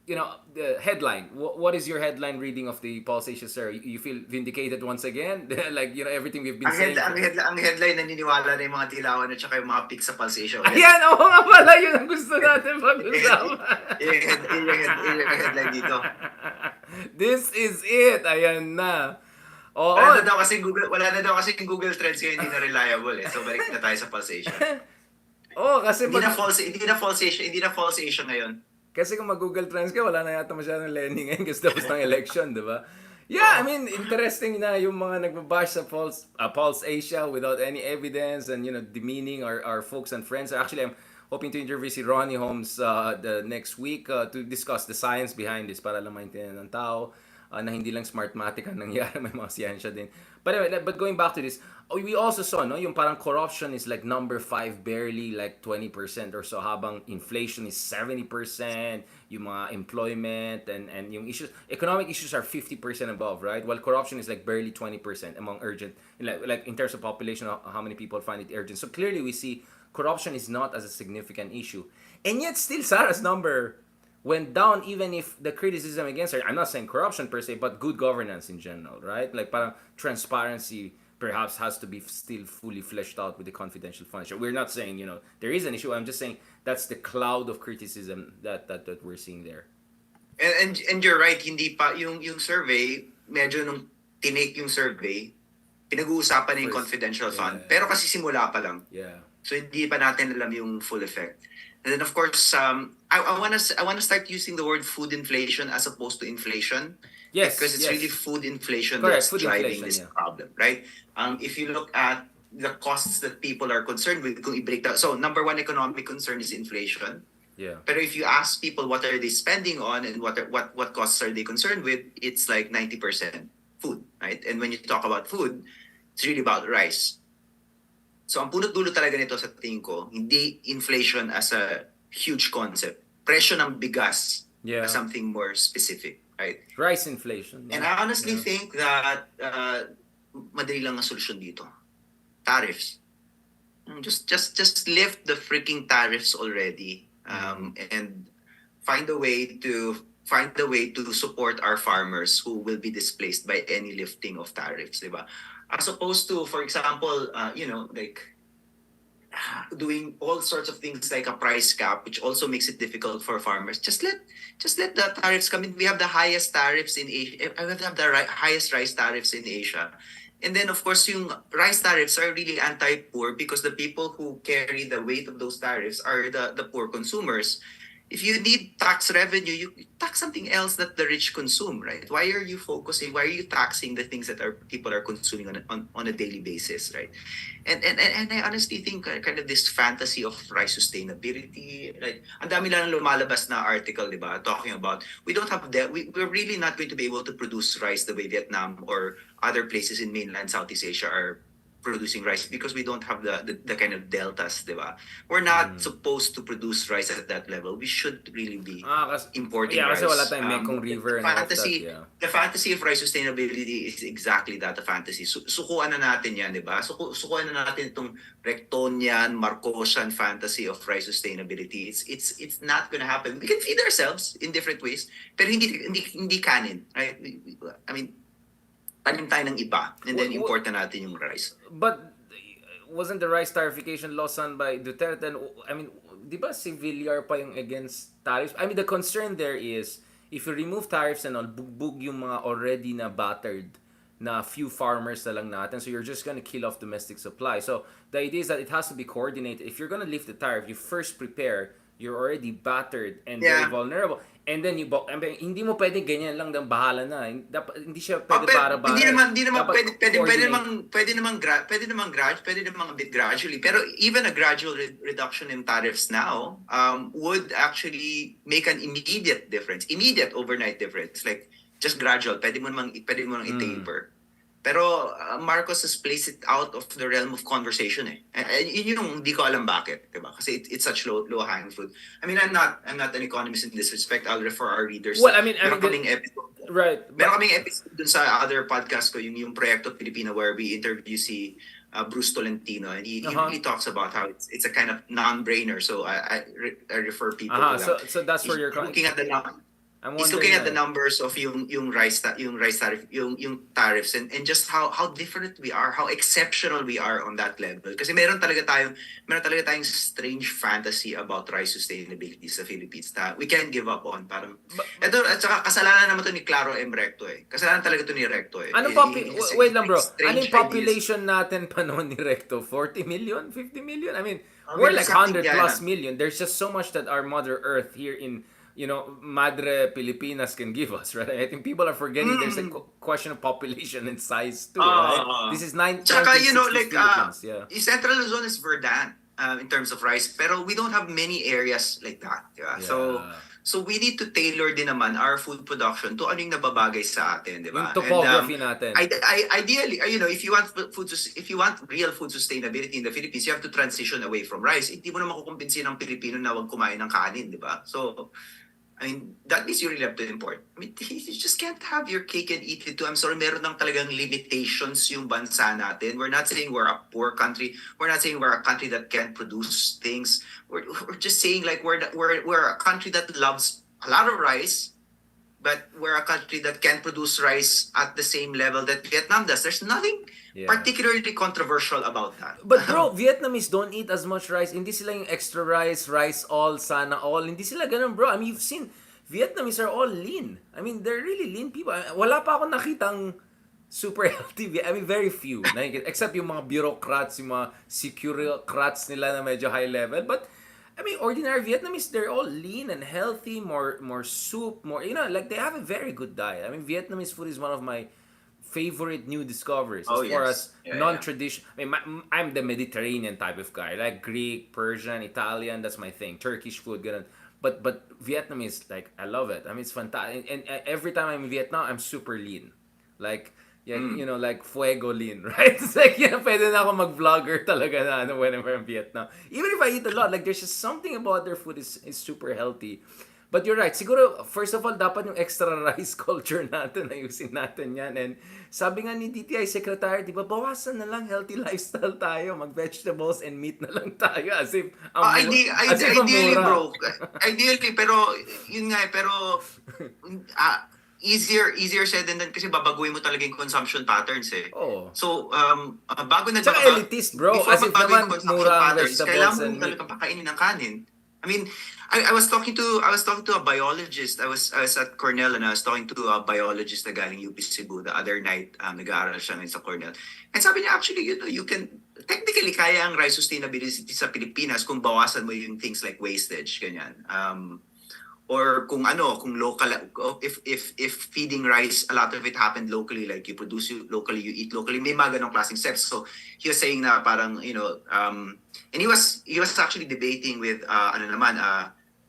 The headline. What is your headline reading of the pulsation survey? You feel vindicated once again? Like, everything we've been saying. Ang headline, naniniwala na yung mga tilawan at saka yung mga pics sa pulsation. Ayan, oo nga pala, yun ang gusto natin pag-usapan. yung headline dito. This is it. Ayan na. Oo. Wala na daw kasi Google Trends ngayon, hindi na reliable eh. So balik na tayo sa pulsation. Oo, kasi Hindi na false Asia ngayon. Kasi kung mag-Google Trends ka, wala na yata masyadong learning ngayon kasi tapos ng election, di ba? Yeah, I mean, interesting na yung mga nagbabash sa Pulse Asia without any evidence and, demeaning our folks and friends. Actually, I'm hoping to interview si Ronnie Holmes the next week to discuss the science behind this para lang maintindihan ng tao. na hindi lang Smartmatic ang nangyari, may mga siyensya din. But anyway, but going back to this, we also saw, no, yung parang corruption is like number 5, barely like 20% or so, habang inflation is 70%, yung mga employment and yung issues, economic issues are 50% above, right? While corruption is like barely 20% among urgent, like in terms of population, how many people find it urgent. So clearly we see corruption is not as a significant issue. And yet still Sarah's number went down, even if the criticism against her, I'm not saying corruption per se, but good governance in general, right? Like parang transparency perhaps has to be still fully fleshed out with the confidential funds. We're not saying, there is an issue. I'm just saying that's the cloud of criticism that we're seeing there. And you're right, hindi pa yung survey, medyo nung tinake yung survey, pinag-uusapan na yung confidential fund. Pero kasi simula pa lang. Yeah. So hindi pa natin alam yung full effect. And then of course, I wanna start using the word food inflation as opposed to inflation. Yes, because it's yes. really food inflation Correct, that's food driving inflation, this problem, right? If you look at the costs that people are concerned with, kung i-break down, so number one economic concern is inflation. Yeah. But if you ask people what are they spending on and what costs are they concerned with, it's like 90% food, right? And when you talk about food, it's really about rice. So ang punot dulo talaga nito sa tingin ko, hindi inflation as a huge concept. Presyo ng bigas as something more specific, right? Rice inflation. And I honestly think that madali lang ang solusyon dito. Tariffs. Just lift the freaking tariffs already, and find a way to support our farmers who will be displaced by any lifting of tariffs, diba? As opposed to, for example, like doing all sorts of things like a price cap, which also makes it difficult for farmers. Just let the tariffs come in. We have the highest tariffs in Asia. We have the highest rice tariffs in Asia. And then, of course, yung rice tariffs are really anti-poor because the people who carry the weight of those tariffs are the poor consumers. If you need tax revenue, you tax something else that the rich consume, right? Why are you taxing the things that people are consuming on a daily basis, right? And I honestly think kind of this fantasy of rice sustainability, like ang dami lang lumalabas na article, diba, talking about we're really not going to be able to produce rice the way Vietnam or other places in mainland Southeast Asia are producing rice because we don't have the kind of deltas, diba? We're not supposed to produce rice at that level. We should really be importing rice. Kasi wala tayong Mekong River and all of that, The fantasy of rice sustainability is exactly that, a fantasy. Sukuan na natin yan, diba? Sukuan na natin itong Rectonian, Marcosian fantasy of rice sustainability. It's not gonna happen. We can feed ourselves in different ways, pero hindi kanin, right? I mean, tanim tayo ng iba, and then import na natin yung rice. But wasn't the rice tarification law signed by Duterte? And, I mean, di ba si Villar pa yung against tariffs? I mean, the concern there is, if you remove tariffs and all, bugbog yung mga already na battered na few farmers na lang natin. So you're just gonna kill off domestic supply. So the idea is that it has to be coordinated. If you're gonna lift the tariff, you first prepare, you're already battered and very vulnerable. And then hindi mo pwedeng ganyan lang ng bahala na. Hindi siya pwede para-bara. Hindi naman pwede naman a bit gradually. Pero even a gradual reduction in tariffs now would actually make an immediate difference. Immediate overnight difference. Like just gradual. Pwede mo namang i-taper. Pero Marcos has placed it out of the realm of conversation eh. Yun yung hindi ko alam bakit, diba? Kasi it's such low-hanging fruit. I mean, I'm not an economist in this respect. I'll refer our readers. Well, I mean, episode. Right. Meron kaming episode dun sa other podcast ko, yung Proyekto Pilipino, where we interview si Bruce Tolentino, and he really talks about how it's a kind of non-brainer. So I refer people to that. So that's where you're looking at the He's looking at the numbers of yung rice tariff, yung tariffs, and just how different we are, how exceptional we are on that level. Kasi meron talaga tayong strange fantasy about rice sustainability sa Philippines na we can't give up on. Parang ito, at saka kasalanan naman to ni Claro M. Recto eh. Kasalanan talaga to ni Recto eh. Wait lang bro. Anong population natin pa noon ni Recto? 40 million? 50 million? I mean, we're like 100 plus million. There's just so much that our Mother Earth here in Madre Pilipinas can give us, right? I think people are forgetting there's a question of population and size too, right? This is 1960s Philippines, Central Luzon is Verdun. in terms of rice. Pero we don't have many areas like that. Diba? Yeah. So we need to tailor din naman our food production to ano yung nababagay sa atin, di Yung ba? topography natin. Ideally, if you want if you want real food sustainability in the Philippines, you have to transition away from rice. Hindi mo na makukumbinsin ng Pilipino na wag kumain ng kanin, di ba? So, I mean, that means you really have to import. I mean, you just can't have your cake and eat it too. I'm sorry, meron ng talagang limitations yung bansa natin. We're not saying we're a poor country. We're not saying we're a country that can't produce things. We're just saying like we're a country that loves a lot of rice, but we're a country that can produce rice at the same level that Vietnam does. There's nothing particularly controversial about that. But bro, Vietnamese don't eat as much rice. Hindi sila yung extra rice, rice all, sana all. Hindi sila ganun, bro. I mean, you've seen, Vietnamese are all lean. I mean, they're really lean people. Wala pa ako nakitang super healthy. I mean, very few. Except yung mga bureaucrats, yung mga securocrats nila na medyo high level. But, I mean, ordinary Vietnamese, they're all lean and healthy, more soup, more, like they have a very good diet. I mean, Vietnamese food is one of my favorite new discoveries as far as non-traditional. I mean, I'm the Mediterranean type of guy, like Greek, Persian, Italian. That's my thing. Turkish food, ganun. But Vietnamese, like, I love it. I mean, it's fantastic. And every time I'm in Vietnam, I'm super lean. Like, like fuego lean, right? It's like, pwede na ako mag-vlogger talaga na whenever I'm in Vietnam. Even if I eat a lot, like, there's just something about their food is super healthy. But you're right. Siguro, first of all, dapat yung extra rice culture natin, ayusin natin yan. And sabi nga ni DTI Secretary, di ba, bawasan na lang healthy lifestyle tayo. Mag-vegetables and meat na lang tayo. As if, ideally, bro. Ideally, pero, yun nga, pero, easier said than done kasi babaguhin mo talaga yung consumption patterns eh. Oh. So, bago na tsaka elitist, bro. As if naman, mura ang vegetables kailangan mo talaga pakainin ng kanin. I mean, I was talking to a biologist. I was at Cornell and I was talking to a biologist na galing UP Cebu the other night. Nag-aaral siya ngayon sa Cornell. And sabi niya, actually, you can, technically, kaya ang rice sustainability sa Pilipinas kung bawasan mo yung things like wastage, ganyan. Or kung local, if feeding rice, a lot of it happened locally, like you produce locally, you eat locally, may mga ganong klaseng steps. So he was saying na parang, and he was actually debating with,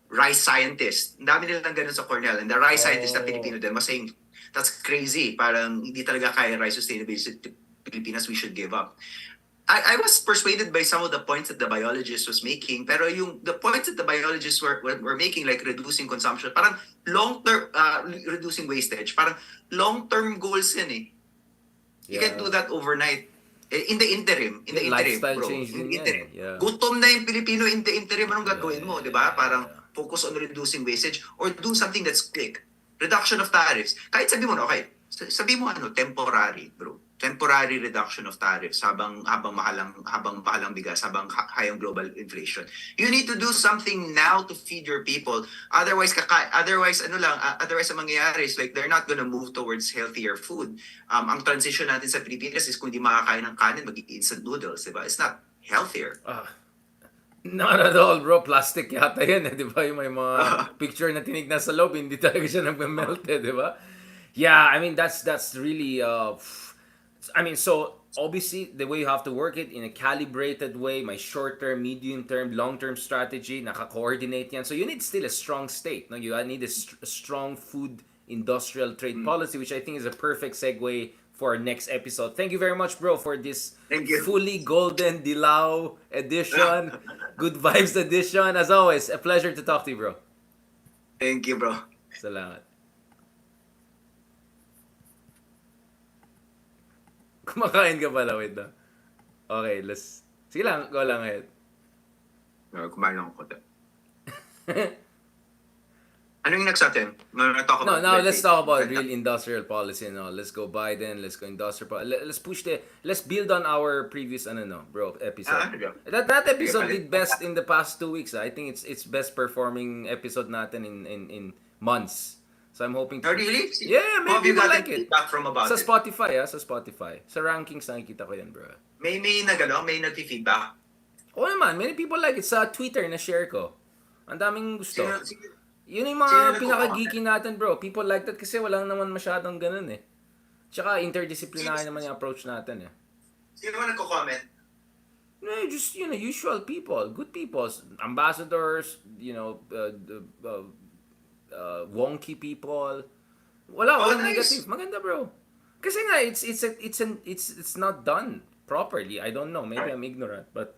rice scientist. Ang dami nilang ganun sa Cornell. And the rice scientist na Filipino din was saying, that's crazy. Parang hindi talaga kaya rice sustainability sa Pilipinas, we should give up. I was persuaded by some of the points that the biologist was making, pero the points that the biologists were making, like reducing consumption, parang long-term, reducing wastage, parang long-term goals yan eh. You can't do that overnight. In the interim, lifestyle bro. change In the din interim. yan. Gutom na yung Pilipino in the interim, anong gagawin mo, di ba? Parang focus on reducing wastage or do something that's quick. Reduction of tariffs. Kahit sabi mo, okay, sabi mo temporary, bro. Temporary reduction of tariffs habang mahalang bigas, habang high ang global inflation. You need to do something now to feed your people. Otherwise ang mangyayari is like they're not gonna move towards healthier food. Ang transition natin sa Pilipinas is kung di makakain ng kanin, mag-instant noodles, diba? It's not healthier. Not at all, bro. Plastic yata yan, di ba? Yung may mga picture na tinignan sa loob, hindi talaga siya nagme-melt, di ba? Yeah, I mean, that's really, so obviously the way you have to work it in a calibrated way, my short-term, medium-term, long-term strategy, naka-coordinate yan. So you need still a strong state. No? You need a strong food industrial trade policy, which I think is a perfect segue for our next episode. Thank you very much, bro, for this fully golden Dilaw edition, good vibes edition. As always, a pleasure to talk to you, bro. Thank you, bro. Salamat. Kumakain ka pala, wait na. Okay, sige lang, go lang ahead. Kumain lang ako. Ano yung next natin? Now let's talk about real industrial policy. No, let's go Biden. Let's go industrial policy. Let's build on our previous episode. That episode did best in the past 2 weeks. I think it's best performing episode natin in months. So I'm hoping to... Oh, really? Yeah, maybe people like it. Feedback from about sa Spotify, sa Spotify. Sa rankings nakikita ko yan, bro. May nag-feedback? Oo naman, many people like it. Sa Twitter, na-share ko. Ang daming gusto. Yun yung Sino mga pinaka-geeky natin, bro. People like that kasi walang naman masyadong ganun eh. Tsaka interdisciplinary naman yung approach natin eh. Sino ba nagko-comment? No, just, usual people, good people, ambassadors, wonky people. Wala, Oh, walang negative. nice. Maganda, bro. Kasi nga it's not done properly. I don't know. Maybe I'm ignorant, but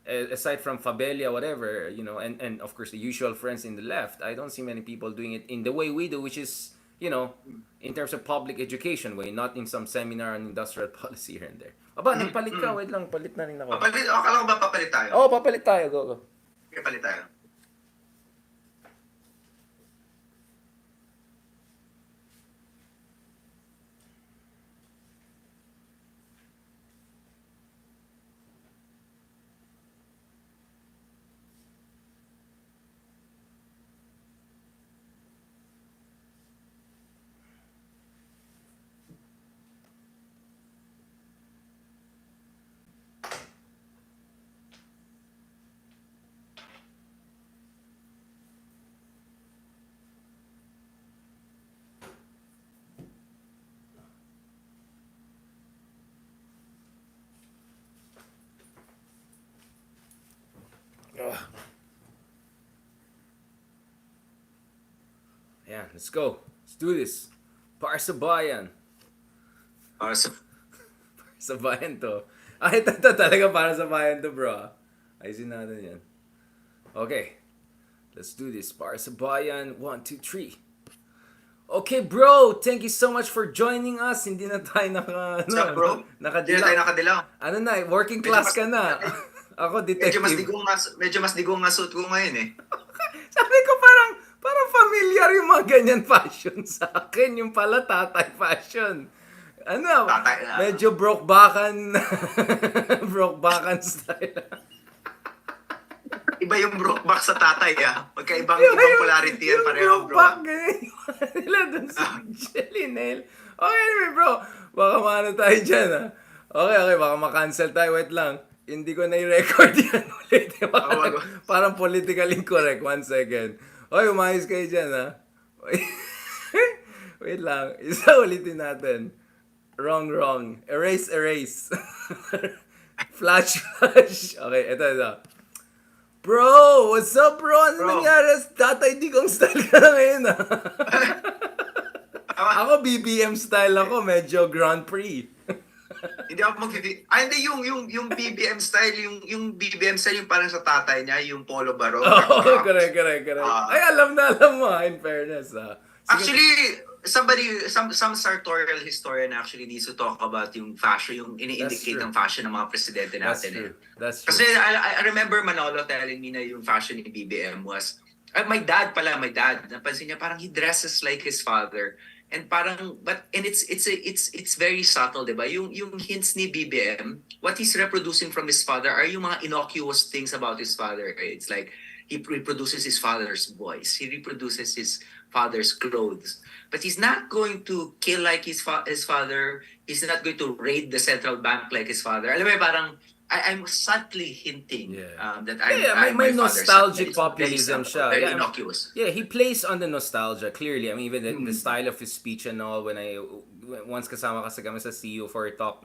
aside from Fabelia, whatever, and of course the usual friends in the left, I don't see many people doing it in the way we do, which is, in terms of public education way, not in some seminar on industrial policy here and there. Aba, nagpalit ka. Wait lang, palit na rin ako. Papalit, akala ko ba papalit tayo? Oh, papalit tayo. Go, go. Okay, palit tayo. Ugh. Yeah, let's go. Let's do this. Para sa bayan. So, Sa bayan to. Ay, ito talaga para sa bayan to, bro. Ayusin natin yan. Okay. Let's do this. Para sa bayan. 1, 2, 3. Okay, bro. Thank you so much for joining us. Hindi na tayo what's up, bro? Hindi na tayo nakadilaw. Ano na, working class ka na. Ako, detective. Medyo mas digong nga suit ko ngayon eh. Sabi ko parang familiar yung mga ganyan fashion sa akin. Yung pala tatay fashion. Ano? Tatay, medyo broke-backan. Broke-backan style. Iba yung broke back sa tatay Magkaibang polarity yan pareho, bro. Broke-back nila dun sa Jelinel. Okay, anyway, bro. Baka maano tayo dyan, Okay, baka ma-cancel tayo. Wait lang. Hindi ko na i-record yan ulit. Parang politically incorrect. 1 second. Oy, umayos kayo dyan, Wait lang. Isa ulitin natin. Wrong. Erase. Flash. Okay, ito. Bro, what's up, bro? Ano nangyari? Tatay digong style ka na ngayon, Ako, BBM style ako. Medyo Grand Prix. Hindi ako hindi yung BBM style, yung BBM style yung parang sa tatay niya, yung polo barong. Oh, correct. Ay, alam mo, in fairness, Actually, some sartorial historian actually needs to talk about yung fashion, yung ini-indicate ng fashion ng mga presidente natin. That's true. Kasi I remember Manolo telling me na yung fashion ni BBM was, my dad, napansin niya parang he dresses like his father. And parang, it's very subtle, diba? Yung hints ni BBM, what he's reproducing from his father are yung mga innocuous things about his father. It's like, he reproduces his father's voice. He reproduces his father's clothes. But he's not going to kill like his father. He's not going to raid the central bank like his father. Alam mo, parang, I'm subtly hinting that I'm may my nostalgic father's populism siya. very innocuous. Yeah, he plays on the nostalgia, clearly. I mean, even the style of his speech and all, once kasama kasi kami sa CU for a talk,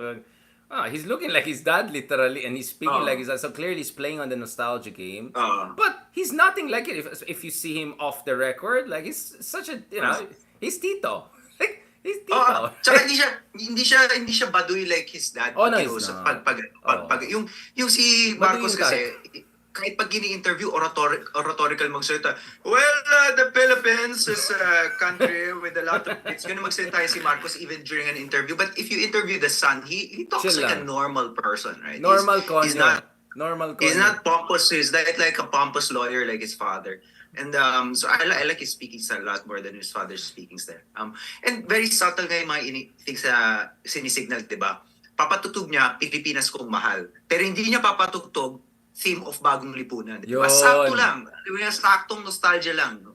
he's looking like his dad literally, and he's speaking like his dad. So clearly he's playing on the nostalgia game. But he's nothing like it. If you see him off the record, like he's such a, he's Tito. Like, he's Tito. Tsaka hindi siya baduy like his dad. Oh, no, he's not. Yung si Marcos kasi, kahit pag gini-interview, oratorical magsalita. Well, the Philippines is a country with a lot of... It's gonna magsalita si Marcos even during an interview. But if you interview the son, he talks chill like lang. a normal person, right? Normal He's not Normal He's not pompous. He's like a pompous lawyer like his father. And so I like his speaking style a lot more than his father's speaking style. And very subtle nga yung mga things na sinisignal, di ba? Papatutog niya, Pilipinas kong mahal. Pero hindi niya papatugtog theme of Bagong Lipunan. Diba? Sakto lang. Diba? Saktong nostalgia lang. No?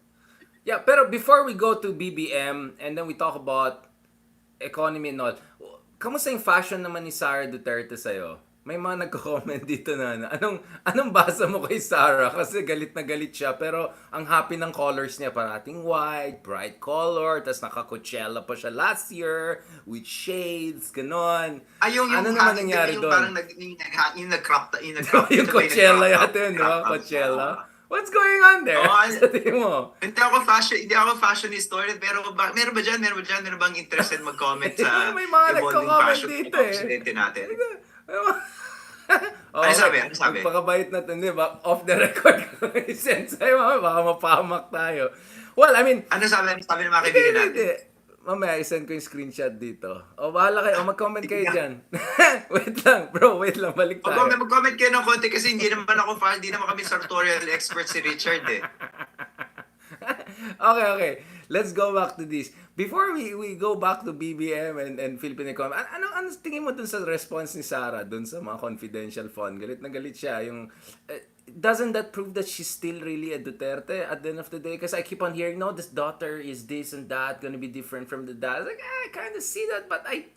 Yeah, pero before we go to BBM and then we talk about economy and all, kamusta yung fashion naman ni Sara Duterte sa'yo? may mga nagko-comment dito anong basa mo kay Sara? Kasi galit na galit siya, pero ang happy ng colors niya, parating white, bright color, tas naka-Coachella pa siya last year, with shades, ganon. Yung Ano naman hangin, di ba nangyari yung parang doon? yung nag-crop, Yung ito ba yung Coachella nag-crop top? yata yun, di Crop ba? top siya. Coachella? What's going on there? Oo, Sa tingin mo? hindi ako fashion historian, pero meron ba dyan? Meron bang interested mag-comment sa May mga evolving nagko-comment fashion ng dito mga eh. presidente natin? Ano Okay, sabi? Ano sabi? magpakabait na to, di ba? Off the record ko i-send sa'yo, mamaya baka mapahamak tayo. Well, I mean, Ano sabi ng mga hindi, kaibigan hindi, natin? hindi. Mamaya, i-send ko yung screenshot dito. O, bahala kayo. O, mag-comment Sige kayo nga. dyan. Wait lang, bro. Wait lang. Balik tayo. Mag-comment kayo ng konti kasi hindi naman kami sartorial expert si Richard eh. Okay, okay. Let's go back to this. Before we go back to BBM and Philippine economy, ano tingin mo dun sa response ni Sara dun sa mga confidential fund? Galit na galit siya. Doesn't that prove that she's still really a Duterte at the end of the day? Because I keep on hearing, no, this daughter is this and that, gonna be different from the dad. Like, I kind of see that, but I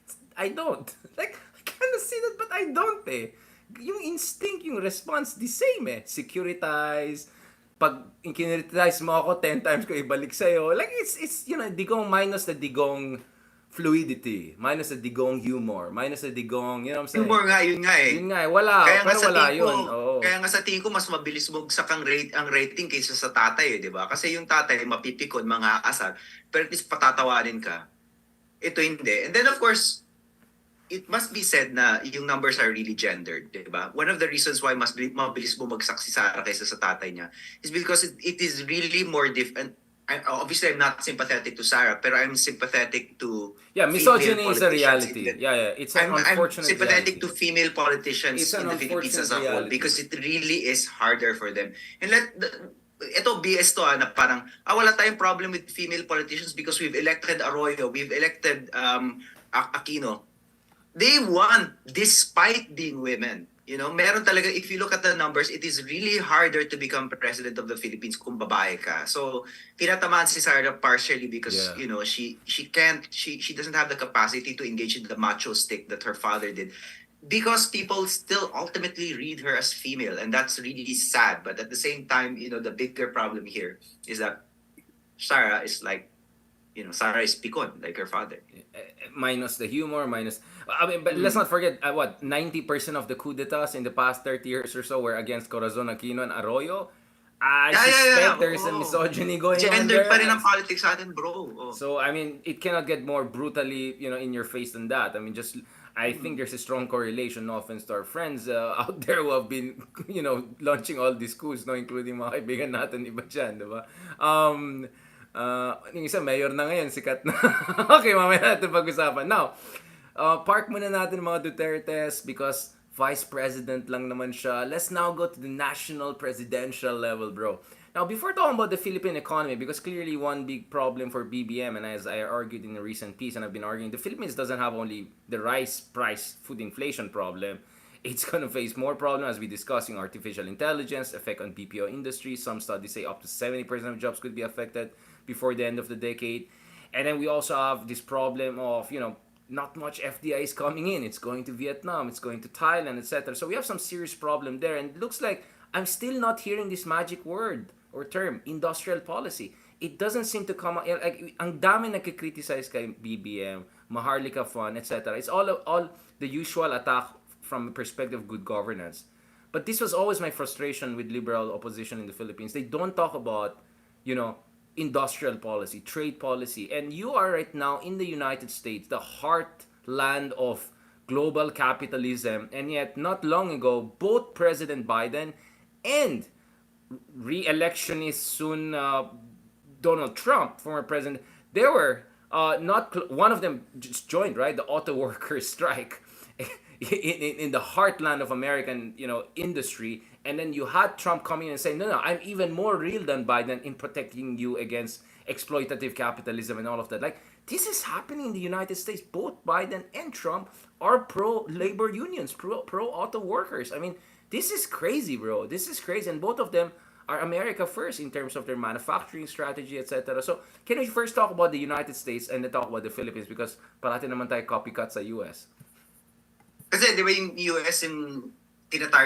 don't. Like, I kind of see that, but I don't eh. Yung instinct, yung response, the same eh. Securitize, pag kiniritize mo ako 10 times ko ibalik sa'yo. Like, it's digong minus the digong fluidity, minus the digong humor, minus the digong, you know what I'm saying? Humor nga, yun nga eh. Yun nga eh, wala, Kaya nga pero sa wala tingin ko, yun, oo. kaya nga sa tingin ko mas mabilis bumagsak ang rating kaysa sa tatay, eh, 'di ba? Kasi yung tatay mapipikon, mga asar, pero at least patatawanin ka. Ito hindi. And then of course, it must be said na yung numbers are really gendered, 'di ba? One of the reasons why mabilis bumagsak si Sara kaysa sa tatay niya is because it is really more different. Obviously, I'm not sympathetic to Sara, pero I'm sympathetic to Yeah, female misogyny is a politicians. reality. Yeah, it's an I'm unfortunate sympathetic reality. to female It's politicians an in the Philippines unfortunate as a whole reality. because it really is harder for them. And ito BS to na parang wala tayong problem with female politicians because we've elected Arroyo, we've elected Aquino. They won despite being women. You know, meron talaga, if you look at the numbers, it is really harder to become president of the Philippines kung babae ka. So, tinatamaan si Sara partially because, Yeah. she doesn't have the capacity to engage in the macho stick that her father did. Because people still ultimately read her as female, and that's really sad. But at the same time, the bigger problem here is that Sara is Sara is picon, like her father. Minus the humor, I mean, but let's not forget, 90% of the coup d'etats in the past 30 years or so were against Corazon Aquino and Arroyo. I Yeah. suspect there's a Oo. misogyny going on Gendered there. pa rin ang politics sa atin, bro. Oh. So, I mean, it cannot get more brutally, in your face than that. I mean, I think there's a strong correlation, no offense to our friends out there who have been, launching all these coups, no, including mga kaibigan natin iba dyan, di ba? Yung isa, mayor na ngayon, sikat na. Okay, mamaya natin pag-usapan. Now, park muna natin mga Dutertes because vice president lang naman siya. Let's now go to the national presidential level, bro. Now, before talking about the Philippine economy, because clearly one big problem for BBM, and as I argued in a recent piece, and I've been arguing, the Philippines doesn't have only the rice price food inflation problem. It's going to face more problems as we discussing artificial intelligence, effect on BPO industry. Some studies say up to 70% of jobs could be affected before the end of the decade. And then we also have this problem of, not much FDI is coming in. It's going to Vietnam, it's going to Thailand, etc. So we have some serious problem there. And it looks like I'm still not hearing this magic word or term, industrial policy. It doesn't seem to come out. Like, ang dami nagkikriticize kay BBM, Maharlika Fund, etc. It's all the usual attack from a perspective of good governance. But this was always my frustration with liberal opposition in the Philippines. They don't talk about, industrial policy, trade policy. And you are right now in the United States, the heartland of global capitalism. And yet, not long ago, both President Biden and re-electionist soon Donald Trump, former president, they were one of them just joined, right, the auto workers strike in the heartland of American industry, and then you had Trump coming in and saying, no, I'm even more real than Biden in protecting you against exploitative capitalism and all of that. Like, this is happening in the United States. Both Biden and Trump are pro labor unions, pro auto workers. I mean, this is crazy, bro. This is crazy, and both of them are America first in terms of their manufacturing strategy, etc. So, can we first talk about the United States and then talk about the Philippines, because parati naman tayo copycat sa US. Kasi Kasi di ba yung US yung tinatarget